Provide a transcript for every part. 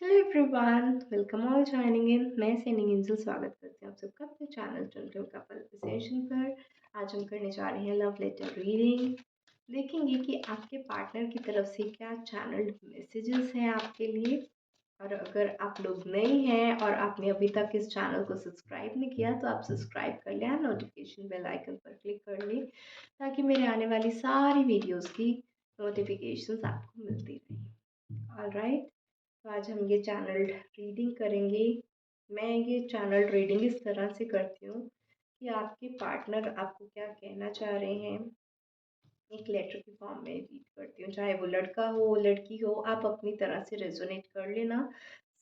Hello everyone, welcome all joining in. मैं सेनिंग angel स्वागत करती हूँ आप सबका अपने चैनल ट्विंकल कपल एसेंशियल पर। आज हम करने जा रहे हैं लव लेटर रीडिंग। देखेंगे कि आपके पार्टनर की तरफ से क्या चैनल्ड मैसेजेस हैं आपके लिए। और अगर आप लोग नए हैं और आपने अभी तक इस चैनल को सब्सक्राइब नहीं किया तो आप सब्सक्राइब कर लें, नोटिफिकेशन बेल आइकन पर क्लिक कर लें ताकि मेरे आने वाली सारी वीडियोस की नोटिफिकेशंस आपको मिलती रहें। ऑलराइट, तो आज हम ये चैनल्ड रीडिंग करेंगे। मैं ये चैनल्ड रीडिंग इस तरह से करती हूँ कि आपके पार्टनर आपको क्या कहना चाह रहे हैं एक लेटर की फॉर्म में रीड करती हूँ। चाहे वो लड़का हो लड़की हो, आप अपनी तरह से रेजोनेट कर लेना।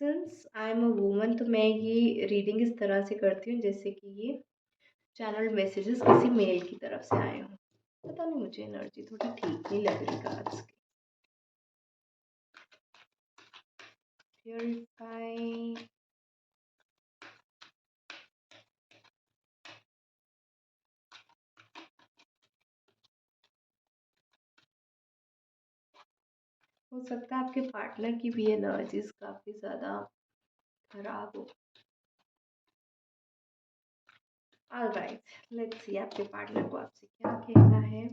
Since I am a woman, तो मैं ये रीडिंग इस तरह से करती हूँ जैसे कि ये चैनल्ड मैसेजेस किसी मेल की तरफ से आए हों। पता नहीं, मुझे एनर्जी थोड़ी ठीक नहीं लग रही कार्ड्स की। प्योरीफाई। हो सकता है आपके पार्टनर की भी एनर्जीज काफ़ी ज़्यादा खराब हो। ऑलराइट, लेट्स सी आपके पार्टनर को आपसे क्या कहना है।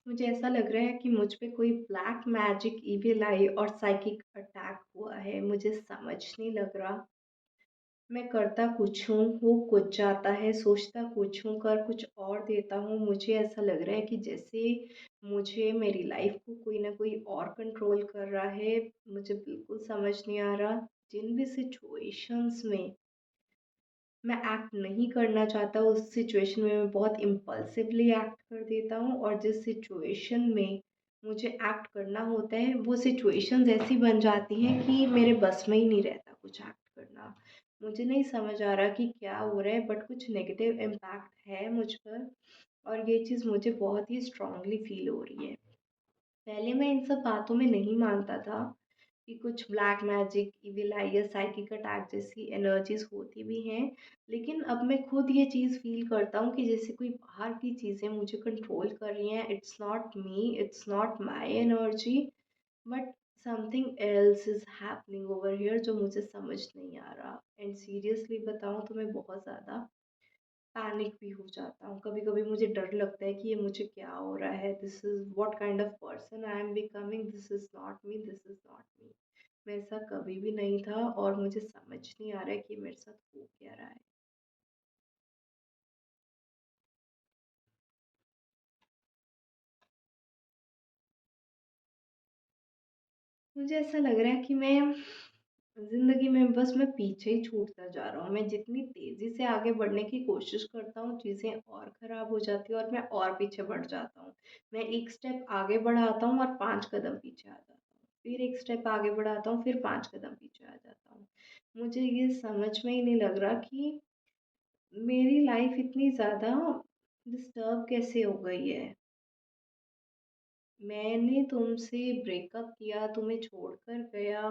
मुझे ऐसा लग रहा है कि मुझ पे कोई ब्लैक मैजिक, इविल आई और साइकिक अटैक हुआ है। मुझे समझ नहीं लग रहा मैं करता कुछ हूँ, हो कुछ जाता है, सोचता कुछ हूँ, कर कुछ और देता हूँ। मुझे ऐसा लग रहा है कि जैसे मुझे मेरी लाइफ को कोई ना कोई और कंट्रोल कर रहा है। मुझे बिल्कुल समझ नहीं आ रहा। जिन भी सिचुएशंस में मैं एक्ट नहीं करना चाहता, उस सिचुएशन में मैं बहुत इम्पल्सिवली एक्ट कर देता हूँ, और जिस सिचुएशन में मुझे एक्ट करना होता है वो सिचुएशंस ऐसी बन जाती हैं कि मेरे बस में ही नहीं रहता कुछ एक्ट करना। मुझे नहीं समझ आ रहा कि क्या हो रहा है, बट कुछ नेगेटिव इम्पैक्ट है मुझ पर, और ये चीज़ मुझे बहुत ही स्ट्रांगली फील हो रही है। पहले मैं इन सब बातों में नहीं मानता था कि कुछ ब्लैक मैजिक, इविल आई या साइकिक अटैक जैसी एनर्जीज होती भी हैं, लेकिन अब मैं खुद ये चीज़ फील करता हूँ कि जैसे कोई बाहर की चीज़ें मुझे कंट्रोल कर रही हैं। It's not me, it's not my energy, but something else is happening over here जो मुझे समझ नहीं आ रहा। एंड सीरियसली बताऊँ तो मैं बहुत ज़्यादा पैनिक भी हो जाता हूँ। कभी कभी मुझे डर लगता है कि ये मुझे क्या हो रहा है। This is what kind of person I am becoming. This is not me, this is not me. मैं ऐसा कभी भी नहीं था, और मुझे समझ नहीं आ रहा है कि मेरे साथ हो क्या रहा है। मुझे ऐसा लग रहा है कि मैं ज़िंदगी में बस मैं पीछे ही छूटता जा रहा हूँ। मैं जितनी तेज़ी से आगे बढ़ने की कोशिश करता हूँ, चीज़ें और ख़राब हो जाती हैं और मैं और पीछे बढ़ जाता हूँ। मैं एक स्टेप आगे बढ़ाता हूँ और 5 कदम पीछे आ जाता हूँ। फिर एक स्टेप आगे बढ़ाता हूँ, फिर 5 कदम पीछे आ जाता हूँ। मुझे ये समझ में ही नहीं लग रहा कि मेरी लाइफ़ इतनी ज़्यादा डिस्टर्ब कैसे हो गई है। मैंने तुमसे ब्रेकअप किया, तुम्हें छोड़कर गया,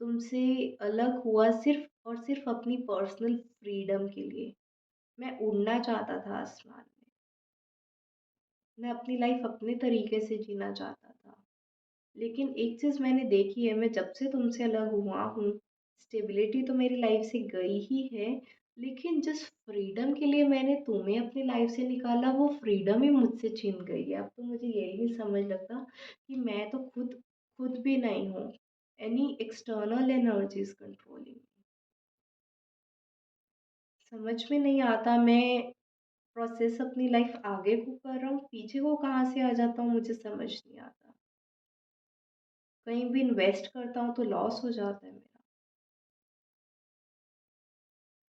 तुमसे अलग हुआ सिर्फ़ और सिर्फ़ अपनी पर्सनल फ्रीडम के लिए। मैं उड़ना चाहता था आसमान में। मैं अपनी लाइफ़ अपने तरीके से जीना चाहता था। लेकिन एक चीज़ मैंने देखी है, मैं जब से तुमसे अलग हुआ हूँ, स्टेबिलिटी तो मेरी लाइफ़ से गई ही है, लेकिन जिस फ्रीडम के लिए मैंने तुम्हें अपनी लाइफ़ से निकाला, वो फ्रीडम ही मुझसे छिन गई है। अब तो मुझे यही नहीं समझ लगता कि मैं तो खुद खुद भी नहीं हूँ। Any external energies controlling. समझ में नहीं आता मैं प्रोसेस अपनी लाइफ़ आगे को कर रहा हूँ, पीछे को कहाँ से आ जाता हूँ, मुझे समझ नहीं आता। कहीं भी इन्वेस्ट करता हूँ तो लॉस हो जाता है मेरा।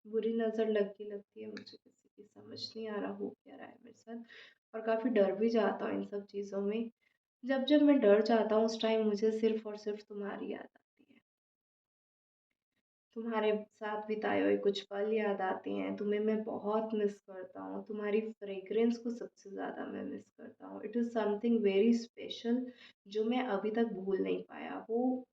बुरी नज़र लगती है मुझे किसी की, समझ नहीं आ रहा हो क्या रहा है मेरे साथ, और काफ़ी डर भी जाता हूँ इन सब चीज़ों में। जब जब मैं डर जाता हूँ उस टाइम मुझे सिर्फ़ और सिर्फ़ तुम्हारी याद आती है। तुम्हारे साथ बिताए हुए कुछ पल याद आते हैं। तुम्हें मैं बहुत मिस करता हूँ। तुम्हारी फ्रेग्रेंस को सबसे ज़्यादा मैं मिस करता हूँ। It is something very special जो मैं अभी तक भूल नहीं पाया। वो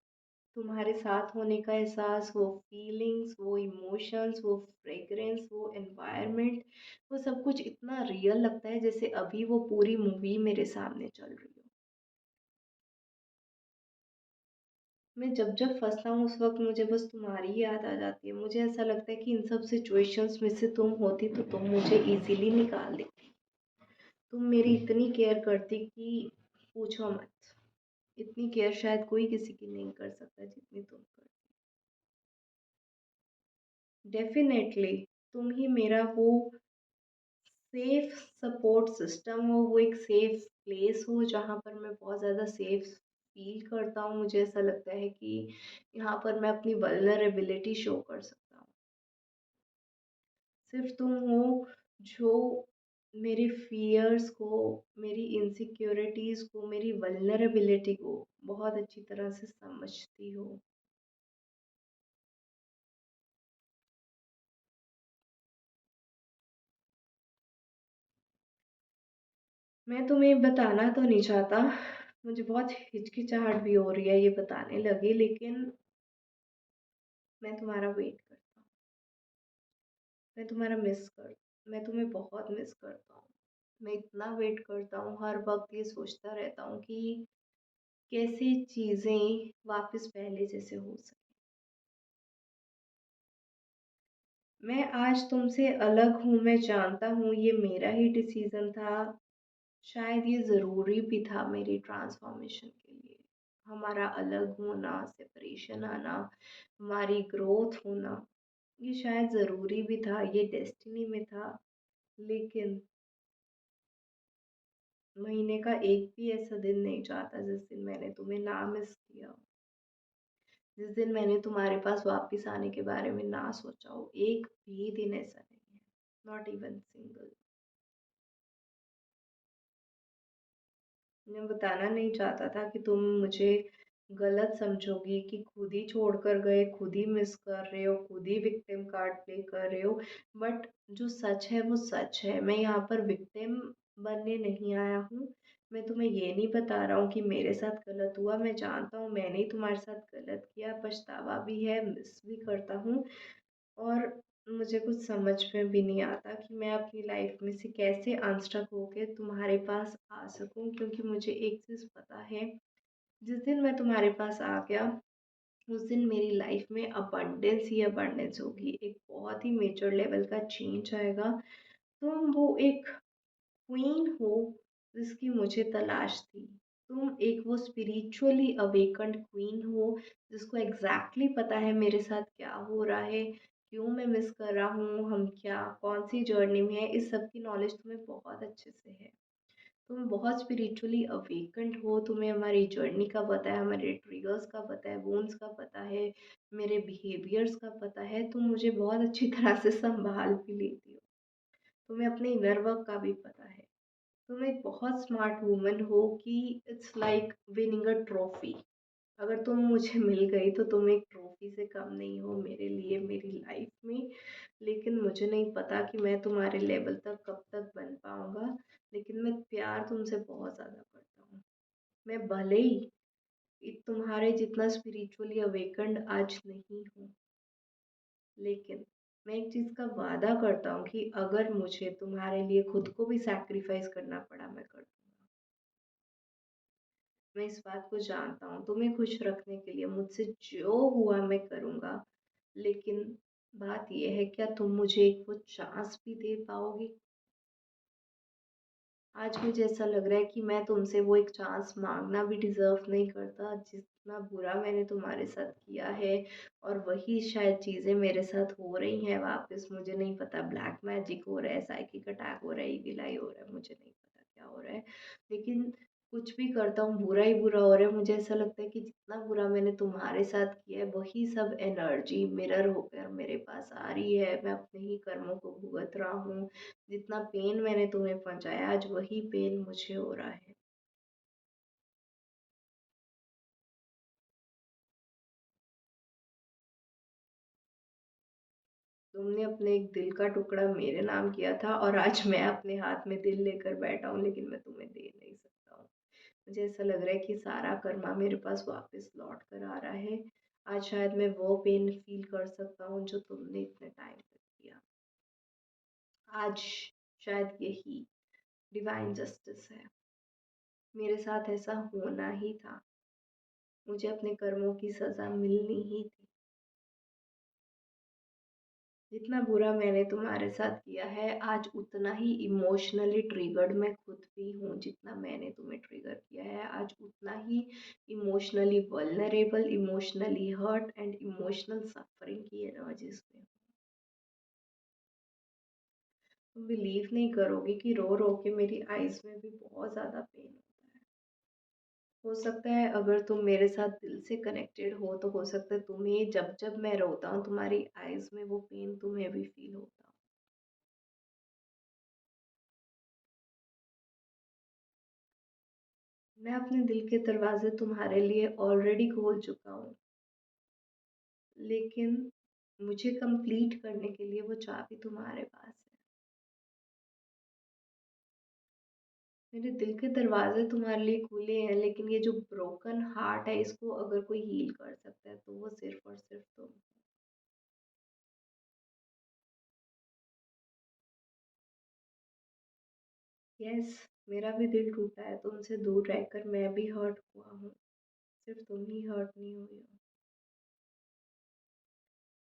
तुम्हारे साथ होने का एहसास, वो फीलिंग्स, वो इमोशंस, वो फ्रेग्रेंस, वो एनवायरनमेंट, वो सब कुछ इतना रियल लगता है जैसे अभी वो पूरी मूवी मेरे सामने चल रही हो। मैं जब जब फँसता हूँ उस वक़्त मुझे बस तुम्हारी ही याद आ जाती है। मुझे ऐसा लगता है कि इन सब सिचुएशंस में से तुम होती तो तुम मुझे ईज़िली निकाल देती। तुम मेरी इतनी केयर करती कि पूछो मत। इतनी केयर शायद कोई किसी की नहीं कर सकता जितनी तुम करती। डेफ़िनेटली तुम ही मेरा वो सेफ सपोर्ट सिस्टम हो, वो एक सेफ प्लेस हो जहाँ पर मैं बहुत ज़्यादा सेफ फ़ील करता हूँ। मुझे ऐसा लगता है कि यहाँ पर मैं अपनी वल्नरेबिलिटी शो कर सकता हूँ। सिर्फ़ तुम हो जो मेरे फ़ियर्स को, मेरी इनसिक्योरिटीज़ को, मेरी वल्नरेबिलिटी को बहुत अच्छी तरह से समझती हो। मैं तुम्हें बताना तो नहीं चाहता, मुझे बहुत हिचकिचाहट भी हो रही है ये बताने लगे, लेकिन मैं तुम्हारा वेट करता हूँ। मैं तुम्हारा मिस कर मैं तुम्हें बहुत मिस करता हूँ। मैं इतना वेट करता हूँ, हर वक़्त ये सोचता रहता हूँ कि कैसे चीज़ें वापस पहले जैसे हो सकें। मैं आज तुमसे अलग हूँ, मैं जानता हूँ ये मेरा ही डिसीज़न था। शायद ये ज़रूरी भी था मेरी ट्रांसफ़ॉर्मेशन के लिए। हमारा अलग होना, सेपरेशन आना, हमारी ग्रोथ होना, ये शायद ज़रूरी भी था, ये डेस्टिनी में था। लेकिन महीने का एक भी ऐसा दिन नहीं जाता जिस दिन मैंने तुम्हें ना मिस किया हो, जिस दिन मैंने तुम्हारे पास वापस आने के बारे में ना सोचा हो। एक भी दिन ऐसा नहीं है, नॉट इवन सिंगल। मैं बताना नहीं चाहता था कि तुम मुझे गलत समझोगी कि खुद ही छोड़कर गए, खुद ही मिस कर रहे हो, खुद ही विक्टिम कार्ड प्ले कर रहे हो। बट जो सच है वो सच है। मैं यहाँ पर विक्टिम बनने नहीं आया हूँ। मैं तुम्हें ये नहीं बता रहा हूँ कि मेरे साथ गलत हुआ। मैं जानता हूँ मैंने ही तुम्हारे साथ गलत किया, पछतावा भी है, मिस भी करता हूँ। और मुझे कुछ समझ में भी नहीं आता कि मैं अपनी लाइफ में से कैसे अनस्टक होके तुम्हारे पास आ सकूं, क्योंकि मुझे एक चीज़ पता है, जिस दिन मैं तुम्हारे पास आ गया उस दिन मेरी लाइफ में अबंडेंस ही अबंडेंस होगी। एक बहुत ही मेजर लेवल का चेंज आएगा। तुम वो एक क्वीन हो जिसकी मुझे तलाश थी। तुम एक वो स्पिरिचुअली अवेकन्ड क्वीन हो जिसको एग्जैक्टली पता है मेरे साथ क्या हो रहा है, क्यों मैं मिस कर रहा हूँ, हम क्या कौन सी जर्नी में है, इस सब की नॉलेज तुम्हें बहुत अच्छे से है। तुम बहुत स्पिरिचुअली अवेकन्ड हो, तुम्हें हमारी जर्नी का पता है, हमारे ट्रिगर्स का पता है, वूंड्स का पता है, मेरे बिहेवियर्स का पता है। तुम मुझे बहुत अच्छी तरह से संभाल भी लेती हो। तुम्हें अपने इनर वर्क का भी पता है। तुम एक बहुत स्मार्ट वुमन हो कि it's like winning a trophy. अगर तुम मुझे मिल गई तो तुम एक ट्रॉफी से कम नहीं हो मेरे लिए, मेरी लाइफ में। लेकिन मुझे नहीं पता कि मैं तुम्हारे लेवल तक कब तक बन पाऊंगा। लेकिन मैं प्यार तुमसे बहुत ज़्यादा करता हूँ। मैं भले ही तुम्हारे जितना स्पिरिचुअली अवेकन्ड आज नहीं हूँ, लेकिन मैं एक चीज़ का वादा करता हूँ कि अगर मुझे तुम्हारे लिए खुद को भी सैक्रिफाइस करना पड़ा मैं कर दूंगा। मैं इस बात को जानता हूँ, तुम्हें खुश रखने के लिए मुझसे जो हुआ मैं करूँगा। लेकिन बात यह है, क्या तुम मुझे एक वो चांस भी दे पाओगे? आज मुझे ऐसा लग रहा है कि मैं तुमसे वो एक चांस मांगना भी डिज़र्व नहीं करता, जितना बुरा मैंने तुम्हारे साथ किया है। और वही शायद चीज़ें मेरे साथ हो रही हैं वापस। मुझे नहीं पता, ब्लैक मैजिक हो रहा है, साइकिक अटैक हो रहा है, इविल आई हो रहा है, मुझे नहीं पता क्या हो रहा है। लेकिन कुछ भी करता हूँ बुरा ही बुरा हो रहा है। मुझे ऐसा लगता है कि जितना बुरा मैंने तुम्हारे साथ किया है वही सब एनर्जी मिरर होकर मेरे पास आ रही है। मैं अपने ही कर्मों को भुगत रहा हूँ। जितना पेन मैंने तुम्हें पहुँचाया आज वही पेन मुझे हो रहा है। तुमने अपने एक दिल का टुकड़ा मेरे नाम किया था और आज मैं अपने हाथ में दिल लेकर बैठा हूँ, लेकिन मैं तुम्हें दे नहीं सकता हूँ। मुझे ऐसा लग रहा है कि सारा कर्मा मेरे पास वापस लौट कर आ रहा है। आज शायद मैं वो पेन फील कर सकता हूँ जो तुमने इतने टाइम तक किया। आज शायद यही डिवाइन जस्टिस है। मेरे साथ ऐसा होना ही था। मुझे अपने कर्मों की सज़ा मिलनी ही थी। जितना बुरा मैंने तुम्हारे साथ किया है, आज उतना ही इमोशनली ट्रिगर्ड मैं खुद भी हूँ। जितना मैंने तुम्हें ट्रिगर किया है, आज उतना ही emotionally vulnerable, emotionally hurt and emotional suffering की एनर्जीज में। तुम बिलीव नहीं करोगे कि रो रो के मेरी आईज में भी बहुत ज़्यादा पेन होता है। हो सकता है अगर तुम मेरे साथ दिल से कनेक्टेड हो तो हो सकता है तुम्हें जब जब मैं रोता हूँ तुम्हारी आईज में वो पेन तुम्हें भी फील होता हो। मैं अपने दिल के दरवाजे तुम्हारे लिए ऑलरेडी खोल चुका हूँ, लेकिन मुझे कंप्लीट करने के लिए वो चाबी तुम्हारे पास है। मेरे दिल के दरवाजे तुम्हारे लिए खुले हैं, लेकिन ये जो ब्रोकन हार्ट है इसको अगर कोई हील कर सकता है तो वो सिर्फ और सिर्फ तुम। यस, मेरा भी दिल टूटा है। तुमसे दूर रहकर मैं भी हर्ट हुआ हूँ। सिर्फ तुम ही हर्ट नहीं हुई हो।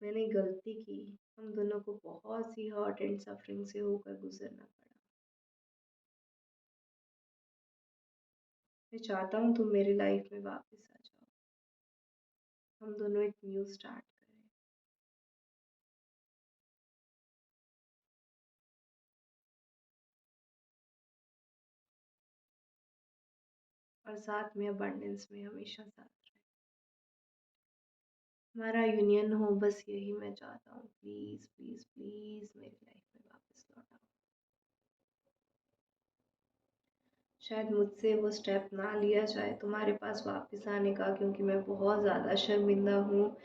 मैंने गलती की। हम दोनों को बहुत सी हर्ट एंड सफरिंग से होकर गुजरना पड़ा। मैं चाहता हूँ तुम मेरी लाइफ में वापस आ जाओ। हम दोनों एक न्यू स्टार्ट करें। और साथ में अबंडेंस में हमेशा साथ रहे। हमारा यूनियन हो, बस यही मैं चाहता हूँ। प्लीज़ प्लीज़ प्लीज़ मेरी लाइफ में वापस लौट आओ। शायद मुझसे वो स्टेप ना लिया जाए तुम्हारे पास वापस आने का, क्योंकि मैं बहुत ज़्यादा शर्मिंदा हूँ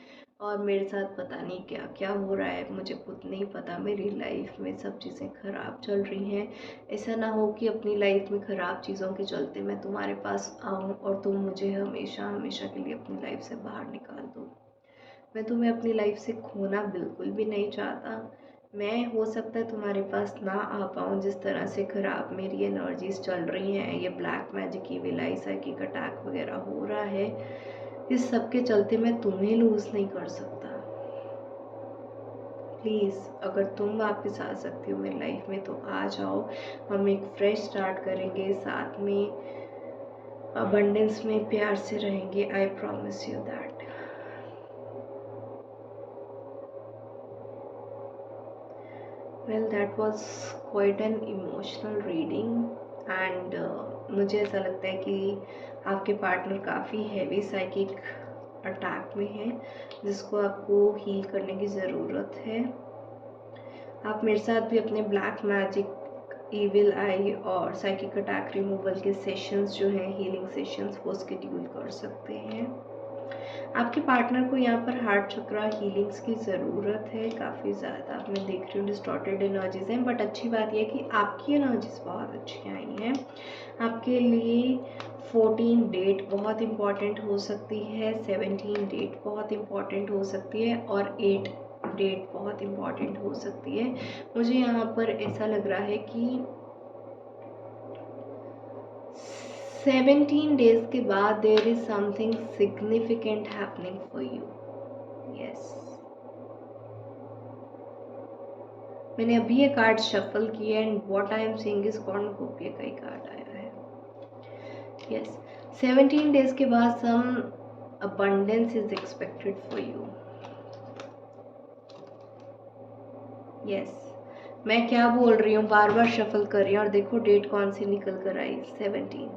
और मेरे साथ पता नहीं क्या क्या हो रहा है। मुझे खुद नहीं पता। मेरी लाइफ में सब चीज़ें ख़राब चल रही हैं। ऐसा ना हो कि अपनी लाइफ में ख़राब चीज़ों के चलते मैं तुम्हारे पास आऊँ और तुम मुझे हमेशा हमेशा के लिए अपनी लाइफ से बाहर निकाल दो। मैं तुम्हें अपनी लाइफ से खोना बिल्कुल भी नहीं चाहता। मैं हो सकता है तुम्हारे पास ना आ पाऊँ। जिस तरह से ख़राब मेरी एनर्जीज चल रही हैं, ये ब्लैक मैजिक की विलाई साइकिक अटैक वगैरह हो रहा है, इस सब के चलते मैं तुम्हें लूज़ नहीं कर सकता। प्लीज़ अगर तुम वापस आ सकती हो मेरी लाइफ में तो आ जाओ। हम एक फ्रेश स्टार्ट करेंगे, साथ में अबंडेंस में प्यार से रहेंगे। I promise you that. Well that was quite an emotional reading and मुझे ऐसा लगता है कि आपके पार्टनर काफ़ी हैवी साइकिक अटैक में है, जिसको आपको हील करने की ज़रूरत है। आप मेरे साथ भी अपने ब्लैक मैजिक, इविल आई और साइकिक अटैक रिमूवल के सेशंस जो हैं, हीलिंग सेशंस, वो शेड्यूल कर सकते हैं। आपके पार्टनर को यहाँ पर हार्ट चक्रा हीलिंग्स की ज़रूरत है काफ़ी ज़्यादा। मैं देख रही हूँ डिस्टॉर्टेड एनर्जीज हैं, बट अच्छी बात यह है कि आपकी एनर्जीज बहुत अच्छी आई हैं। आपके लिए 14 डेट बहुत इम्पॉर्टेंट हो सकती है, 17 डेट बहुत इम्पॉर्टेंट हो सकती है और 8 डेट बहुत इम्पॉर्टेंट हो सकती है। मुझे यहाँ पर ऐसा लग रहा है कि 17 डेज के बाद there is something significant happening for you. Yes, मैंने अभी ये कार्ड शफल किए and what I am seeing is cornucopia का ही कार्ड आया है। यस, 17 डेज के बाद सम abundance is expected for you. Yes, मैं क्या बोल रही हूँ, बार बार शफल कर रही हूँ और देखो डेट कौन सी निकल कर आई, 17।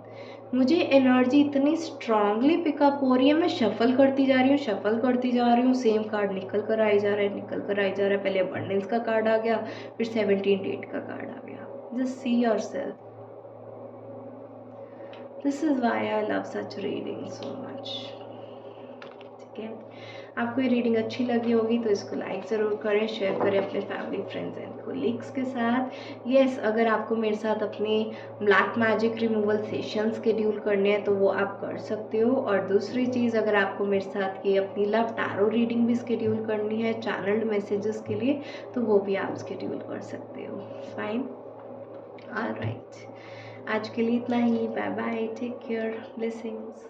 मुझे एनर्जी इतनी स्ट्रांगली पिकअप हो रही है। मैं शफल करती जा रही हूँ, शफल करती जा रही हूँ, सेम कार्ड निकल कर आई जा रहा है, निकल कर आई जा रहा है। पहले अबंडेंस का कार्ड आ गया, फिर 17 डेट का कार्ड आ गया। Just see yourself. This is why I love such reading so much. ठीक है, आपको ये रीडिंग अच्छी लगी होगी तो इसको लाइक ज़रूर करें, शेयर करें अपने फैमिली, फ्रेंड्स एंड कोलीग्स के साथ। यस, अगर आपको मेरे साथ अपनी black magic removal session schedule करने हैं तो वो आप कर सकते हो। और दूसरी चीज़, अगर आपको मेरे साथ ये अपनी लव टैरो रीडिंग भी शेड्यूल करनी है चैनल्ड मैसेजेस के लिए, तो वो भी आप शेड्यूल कर सकते हो। फाइन, ऑलराइट, आज के लिए इतना ही। Bye bye, take care, blessings.